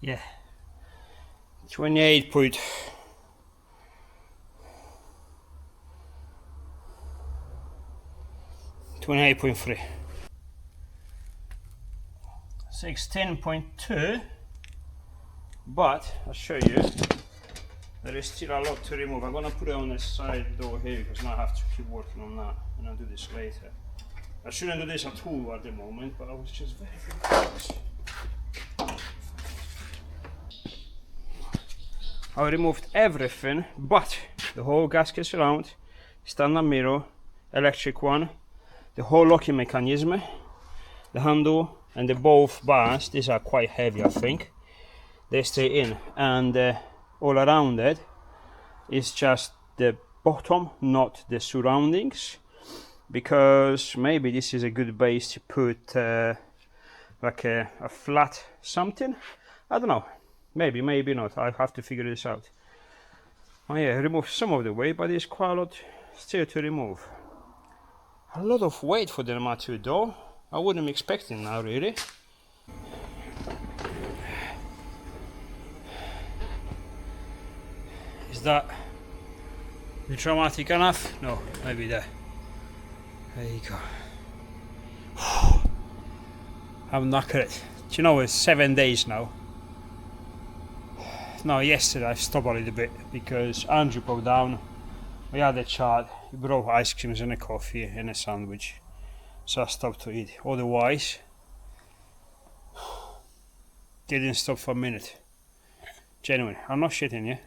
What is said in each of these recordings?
yeah, 28 point. 28.3. 16.2, but I'll show you there is still a lot to remove. I'm gonna put it on the side door here because now I have to keep working on that and I'll do this later. I shouldn't do this at all at the moment, but I was just very close. I removed everything but the whole gasket surround, standard mirror, electric one, the whole locking mechanism, the handle, and the both bars. These are quite heavy, I think. They stay in, and all around it is just the bottom, not the surroundings, because maybe this is a good base to put like a flat something. I don't know. Maybe not. I have to figure this out. Oh yeah, remove some of the weight, but there's quite a lot still to remove. A lot of weight for the Matthew though. I wouldn't be expecting now, really. Is that dramatic enough? No, maybe there. There you go. I'm knackered. Do you know it's 7 days now? No, yesterday I stopped a little bit because Andrew broke down. We had a chat. He brought ice creams and a coffee and a sandwich. So I stopped to eat. Otherwise, didn't stop for a minute. Genuinely, I'm not shitting you.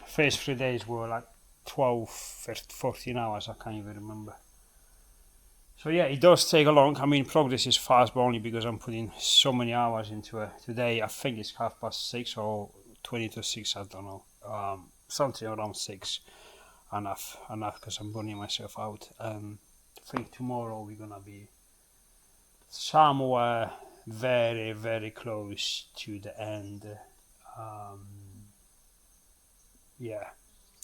First 3 days were like 12, 14 hours, I can't even remember. So yeah, it does take a long. I mean, progress is fast, but only because I'm putting so many hours into it. Today, I think it's 6:30 or 20 to 6, I don't know. Something around 6. Enough, because I'm burning myself out. I think tomorrow we're gonna be somewhere very, very close to the end. Yeah,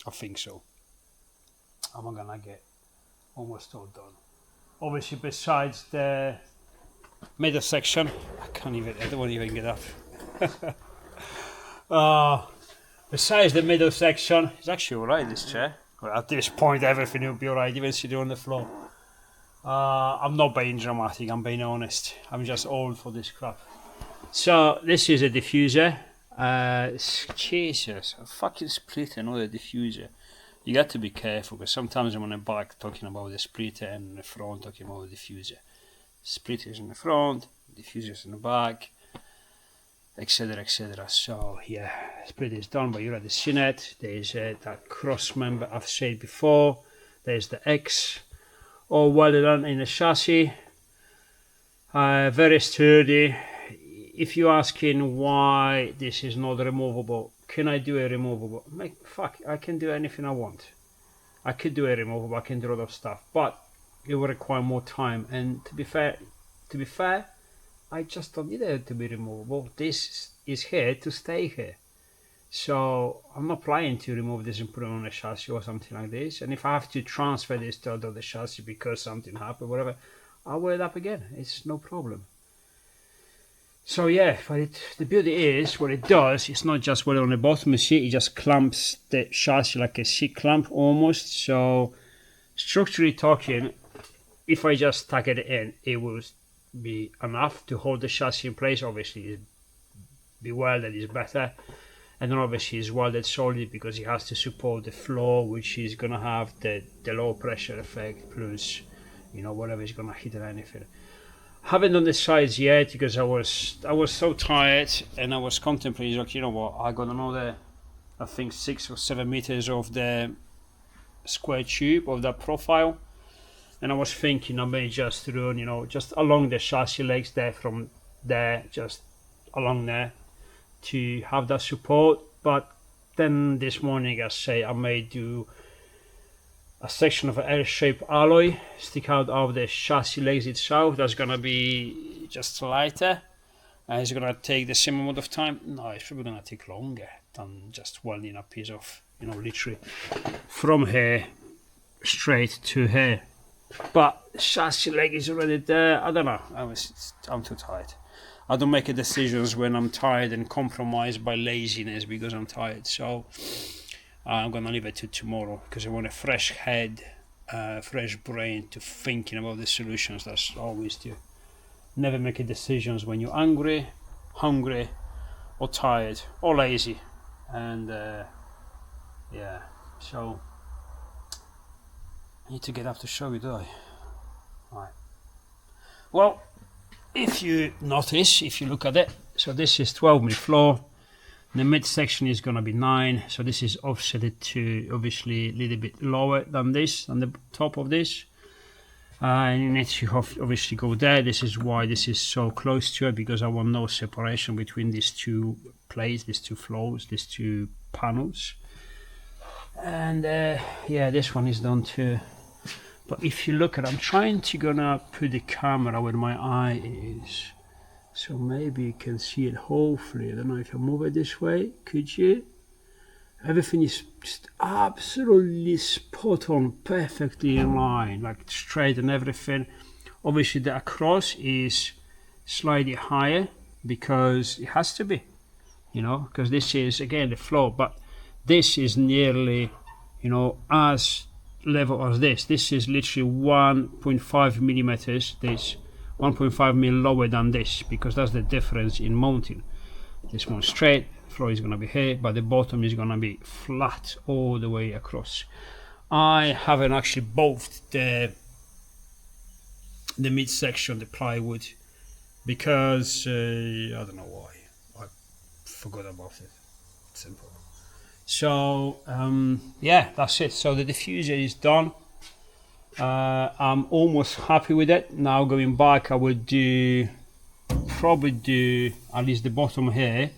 I think so. I'm gonna get almost all done. Obviously, besides the middle section, I don't even get up. Besides the middle section, it's actually alright, this chair. Well, at this point, everything will be alright, even sitting on the floor. I'm not being dramatic, I'm being honest. I'm just old for this crap. So, this is a diffuser. Jesus, a fucking splitter, not a diffuser. You got to be careful because sometimes I'm on the back talking about the splitter and in the front talking about the diffuser. Splitters in the front, diffusers in the back, etc, etc. So yeah, splitter is done, but you already seen it. There's that cross member I've said before. There's the X, all welded on in the chassis. Very sturdy. If you're asking why this is not removable, can I do a removable? Fuck, I can do anything I want. I could do a removable, I can do a lot of stuff, but it will require more time. And to be fair, I just don't need it to be removable. This is here to stay here. So I'm not planning to remove this and put it on a chassis or something like this. And if I have to transfer this to the chassis because something happened, whatever, I'll wear it up again. It's no problem. So yeah, but the beauty is, what it does, it's not just welded on the bottom, you see, it just clamps the chassis like a C-clamp almost. So structurally talking, if I just tuck it in, it will be enough to hold the chassis in place. Obviously, be welded is better. And then obviously it's welded solid because it has to support the floor, which is going to have the low pressure effect, plus, you know, whatever is going to hit or anything. Haven't done the sides yet because I was so tired and I was contemplating, like, you know what, I got another, I think 6 or 7 meters of the square tube of that profile, and I was thinking I may just run, you know, just along the chassis legs there, from there just along there to have that support. But then this morning I say I may do a section of an L-shaped alloy stick out of the chassis legs itself. That's gonna be just lighter. It's gonna take the same amount of time. No, it's probably gonna take longer than just welding a piece of, you know, literally from here straight to here. But the chassis leg is already there. I don't know. I'm too tired. I don't make decisions when I'm tired and compromised by laziness because I'm tired. So I'm gonna leave it to tomorrow because I want a fresh head, fresh brain to thinking about the solutions. That's always to never make decisions when you're angry, hungry, or tired, or lazy. And yeah, so I need to get up to show you, do I? Right. Well, if you notice, if you look at it, so this is 12mm floor. The midsection is going to be 9, so this is offset to obviously a little bit lower than this, on the top of this. And you need to obviously go there. This is why this is so close to it, because I want no separation between these two plates, these two floors, these two panels. And yeah, this one is done too. But if you look at, I'm trying to gonna put the camera where my eye is, so maybe you can see it. Hopefully, I don't know if I move it this way. Could you? Everything is just absolutely spot on, perfectly in line, like straight and everything. Obviously, the across is slightly higher because it has to be, you know, because this is again the floor, but this is nearly, you know, as level as this. This is literally 1.5 millimeters. This 1.5 mil lower than this, because that's the difference in mounting. This one straight, floor is going to be here, but the bottom is going to be flat all the way across. I haven't actually bought the midsection, the plywood, because I don't know why. I forgot about it. Simple. So yeah, that's it. So the diffuser is done. I'm almost happy with it. Now going back, I would probably do at least the bottom here.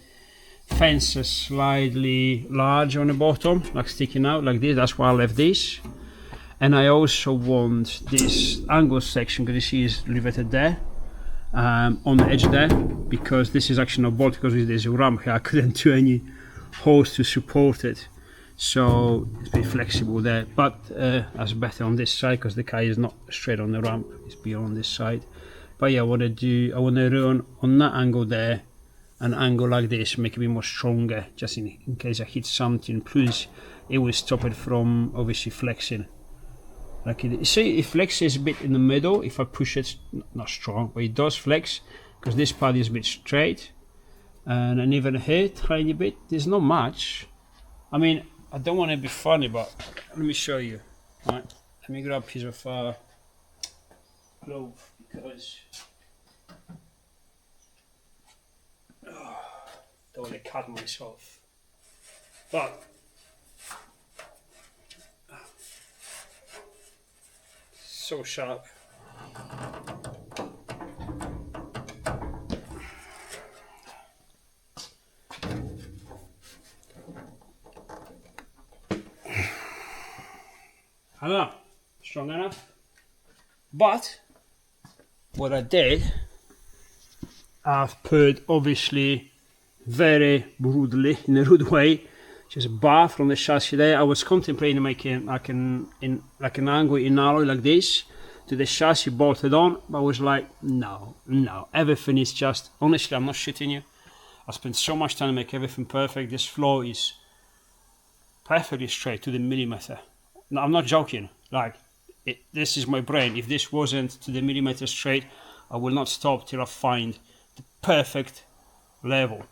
Fences slightly large on the bottom, like sticking out like this. That's why I left this. And I also want this angle section, because you see is riveted there, on the edge there, because this is actually not bolt, because there's a ramp here. I couldn't do any holes to support it, so it's a bit flexible there. But that's better on this side, because the car is not straight on the ramp, it's beyond this side. But yeah, I want to run on that angle there, an angle like this, make it a bit more stronger, just in case I hit something. Plus it will stop it from obviously flexing. Like it, see, it flexes a bit in the middle if I push it, not strong, but it does flex, because this part is a bit straight. And even here, tiny bit, there's not much. I mean, I don't want to be funny, but let me show you. Right, let me grab a piece of glove, because don't want to cut myself. But so sharp. I don't know, strong enough. But what I did, I've put obviously very rudely, in a rude way, just a bar from the chassis there. I was contemplating making like an angle in alloy like this to the chassis bolted on, but I was like, no, everything is just, honestly, I'm not shitting you. I spent so much time to make everything perfect. This floor is perfectly straight to the millimeter. No, I'm not joking. Like, this is my brain. If this wasn't to the millimeter straight, I will not stop till I find the perfect level.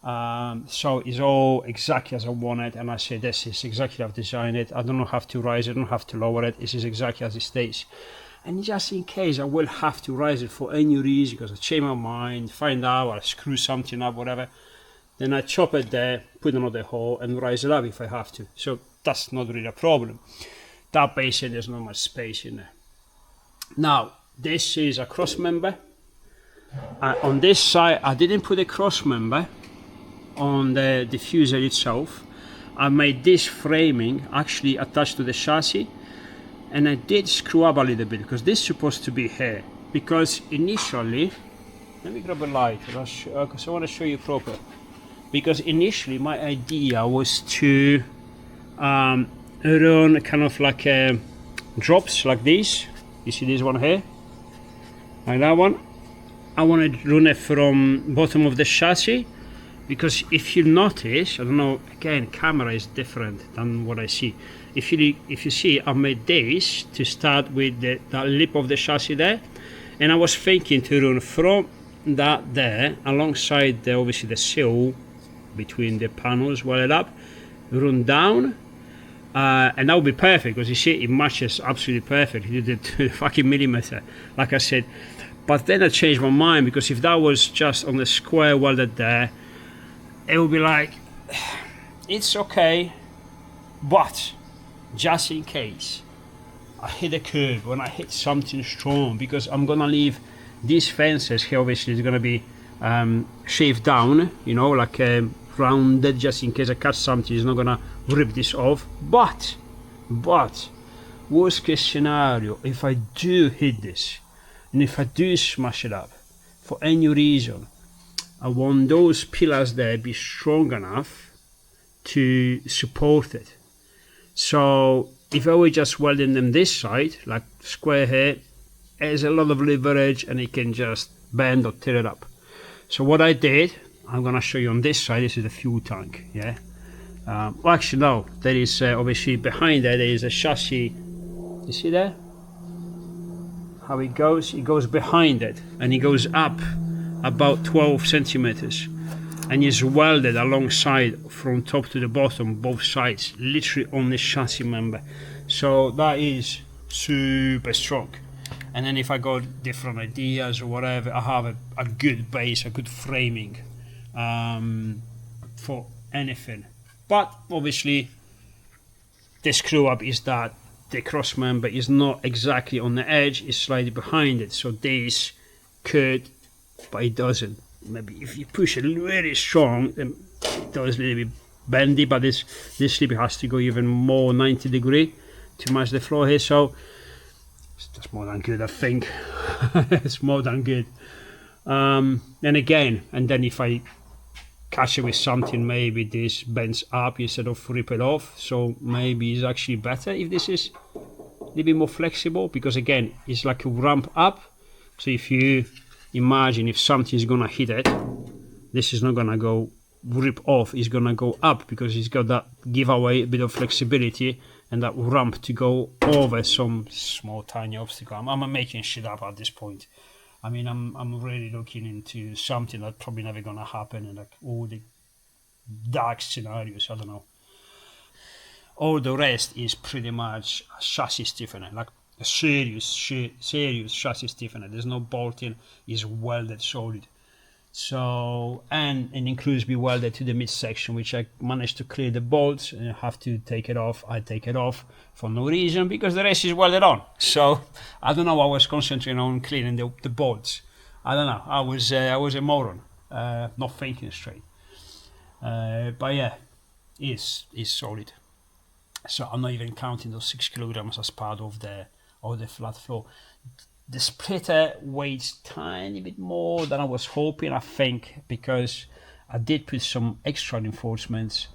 So it's all exactly as I want it, and I say this is exactly how I've designed it. I don't have to raise it, I don't have to lower it. This is exactly as it stays. And just in case I will have to raise it for any reason, because I change my mind, find out, or I screw something up, whatever, then I chop it there, put another hole, and raise it up if I have to. So that's not really a problem. That basically there's not much space in there. Now this is a cross member. On this side I didn't put a cross member on the diffuser itself. I made this framing actually attached to the chassis, and I did screw up a little bit, because this is supposed to be here. Because initially, let me grab a light because I want to show you proper. Because initially my idea was to run kind of like drops like this. You see this one here, like that one, I want to run it from bottom of the chassis, because if you notice, I don't know, again, camera is different than what I see. If you see, I made this to start with that lip of the chassis there, and I was thinking to run from that there alongside obviously the sill between the panels, welded up, run down, and that would be perfect, because you see it matches absolutely perfect. You did the fucking millimeter, like I said. But then I changed my mind, because if that was just on the square welded there, it would be like, it's okay, but just in case I hit a curve, when I hit something strong, because I'm gonna leave these fences here, obviously it's gonna be shaved down, you know, like rounded, just in case I catch something, it's not gonna rip this off. But worst case scenario, if I do hit this, and if I do smash it up for any reason, I want those pillars there be strong enough to support it. So if I were just welding them this side, like square here, there's a lot of leverage and it can just bend or tear it up. So what I did, I'm gonna show you on this side. This is the fuel tank, yeah. Well, actually no, there is obviously behind there is a chassis. You see there how it goes? It goes behind it and it goes up about 12 centimeters, and is welded alongside from top to the bottom, both sides, literally on the chassis member. So that is super strong. And then if I got different ideas or whatever, I have a good base, a good framing for anything. But obviously the screw up is that the cross member is not exactly on the edge, it's slightly behind it. So this could, but it doesn't. Maybe if you push it really strong, then it does a little bit bendy, but this slip has to go even more 90 degree to match the floor here. So that's more than good, I think. It's more than good. And again, and then if I catch it with something, maybe this bends up instead of rip it off. So maybe it's actually better if this is a little bit more flexible, because again, it's like a ramp up. So if you imagine if something is gonna hit it, this is not gonna go rip off, it's gonna go up, because it's got that giveaway a bit of flexibility and that ramp to go over some small tiny obstacle. I'm making shit up at this point. I mean, I'm really looking into something that probably never gonna happen, and like all the dark scenarios, I don't know. All the rest is pretty much chassis stiffener, like a serious chassis stiffener. There's no bolting, it's welded solid. So, and it includes be welded to the midsection, which I managed to clear the bolts and I have to take it off. I take it off for no reason, because the rest is welded on. So I don't know, I was concentrating on cleaning the bolts. I don't know, I was a moron, not thinking straight. But yeah, it's solid. So I'm not even counting those 6 kilograms as part of the flat floor. The splitter weighs tiny bit more than I was hoping, I think, because I did put some extra reinforcements,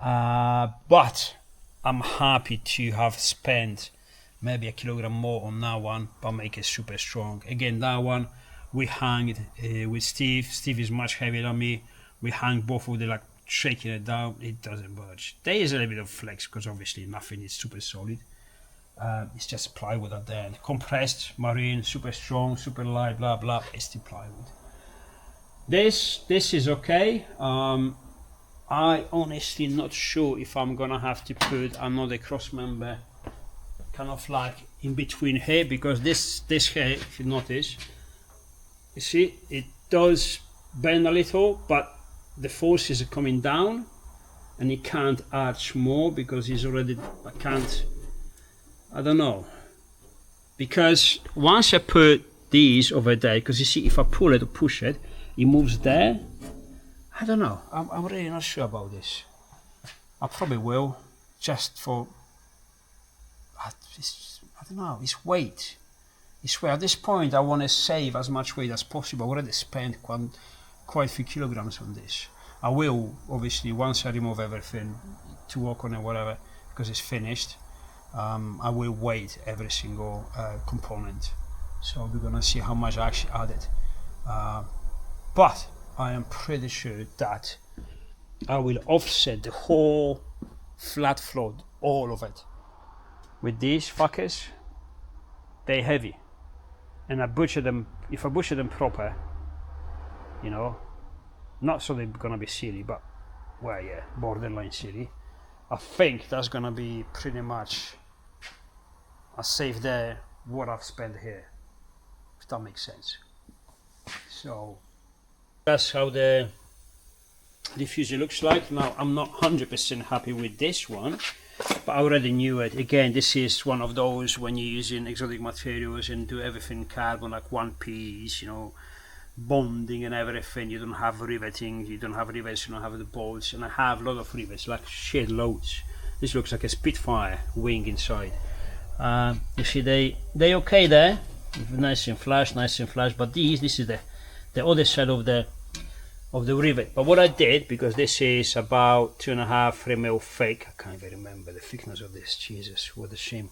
but I'm happy to have spent maybe 1 kilogram more on that one, but make it super strong. Again, that one we hanged with Steve. Steve is much heavier than me. We hang both of the, like, shaking it down, it doesn't budge. There is a little bit of flex, because obviously nothing is super solid. It's just plywood at the end, compressed marine, super strong, super light, blah blah. It's the plywood. This is okay. I honestly not sure if I'm gonna have to put another cross member kind of like in between here, because this here, if you notice, you see it does bend a little, but the forces are coming down and it can't arch more, because it's already, I don't know, because once I put these over there, because you see if I pull it or push it, it moves there. I don't know, I'm really not sure about this. I probably will, just for, I don't know, it's weight. At this point I want to save as much weight as possible. I already spent quite a few kilograms on this. I will, obviously, once I remove everything to work on it, whatever, because it's finished, I will weight every single component. So we're gonna see how much I actually added. But I am pretty sure that I will offset the whole flat float, all of it. With these fuckers, they're heavy. And I butcher them, if I butcher them proper, you know, not so they're gonna be silly, but, well, yeah, borderline silly. I think that's gonna be pretty much a save there what I've spent here, if that makes sense. So that's how the diffuser looks like. Now I'm not 100% happy with this one, but I already knew it. Again, this is one of those when you're using exotic materials and do everything carbon, like one piece, you know, bonding and everything. You don't have riveting, you don't have rivets, you don't have the bolts, and I have a lot of rivets, like shit loads. This looks like a Spitfire wing inside. You see they okay there, nice and flush, but this is the other side of the rivet. But what I did, because this is about 2.5-3 mil thick, I can't even remember the thickness of this, Jesus, what a shame.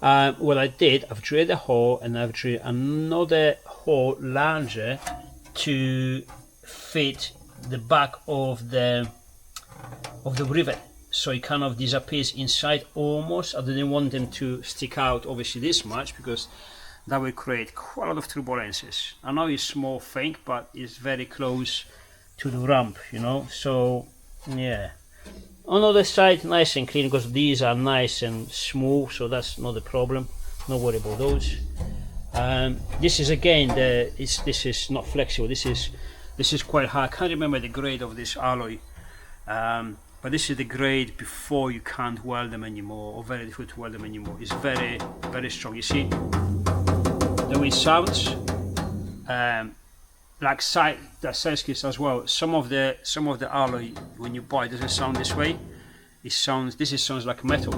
What I did, I've drilled a hole and I've drilled another hole larger to fit the back of the rivet, so it kind of disappears inside almost. I didn't want them to stick out obviously this much, because that will create quite a lot of turbulences. I know it's small thing, but it's very close to the ramp, you know. So yeah, on the other side nice and clean, because these are nice and smooth, so that's not a problem, no worry about those. This is again this is not flexible, this is quite hard. I can't remember the grade of this alloy, but this is the grade before you can't weld them anymore, or very difficult to weld them anymore. It's very, very strong. You see the way it sounds, like the size as well. Some of the alloy when you buy doesn't sound this way. This sounds like metal.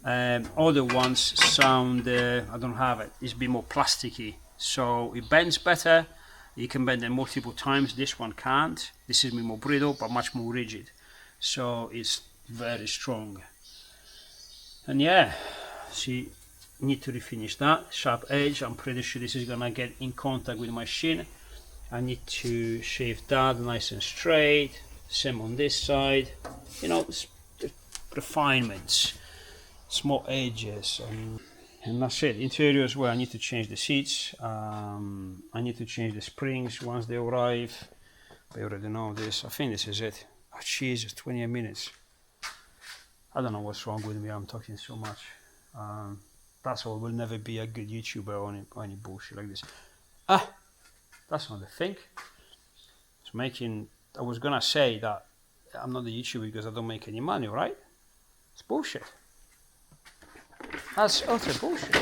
Other ones sound, I don't have it. It's a bit more plasticky, so it bends better. You can bend them multiple times. This one can't. This is more brittle but much more rigid, so it's very strong. And yeah, see, need to refinish that sharp edge. I'm pretty sure this is gonna get in contact with my shin. I need to shave that nice and straight. Same on this side. You know, refinements, small edges, and that's it. Interior as well, I need to change the seats. I need to change the springs once they arrive. I already know this. I think this is it. Oh Jesus, 28 minutes. I don't know what's wrong with me, I'm talking so much. That's all. Will never be a good YouTuber or any bullshit like this. That's not the thing. It's making, I was gonna say that I'm not a YouTuber because I don't make any money, right? It's bullshit. That's utter bullshit.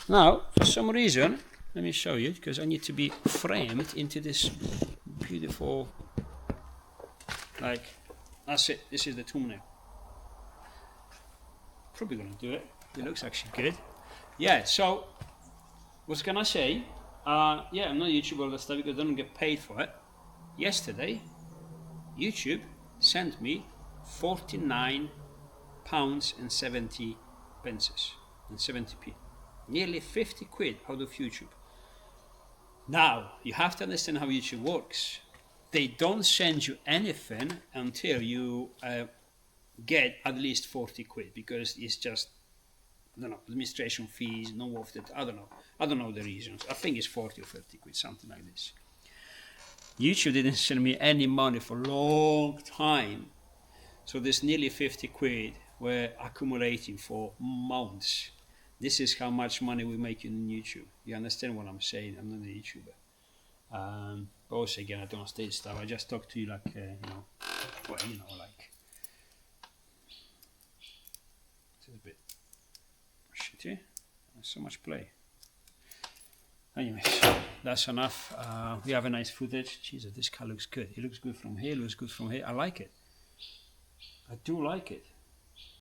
Now, for some reason, let me show you, because I need to be framed into this beautiful, like, that's it, this is the thumbnail. Probably gonna do it. It looks actually good. Yeah, so, what's gonna say, yeah, I'm not a YouTuber all that stuff because I don't get paid for it. Yesterday, YouTube sent me £49 and 70 pences and 70p, nearly 50 quid out of YouTube. Now you have to understand how YouTube works. They don't send you anything until you get at least 40 quid, because it's just, I don't know, administration fees, no worth it. I don't know the reasons. I think it's 40 or 30 quid, something like this. YouTube didn't send me any money for a long time, so this nearly 50 quid were accumulating for months. This is how much money we make in YouTube. You understand what I'm saying? I'm not a YouTuber. But also, again, I don't stage stuff. I just talk to you like, you know, well, you know, like, it's a bit shitty. There's so much play. Anyways, that's enough. We have a nice footage. Jesus, this car looks good. It looks good from here, looks good from here. I like it. I do like it.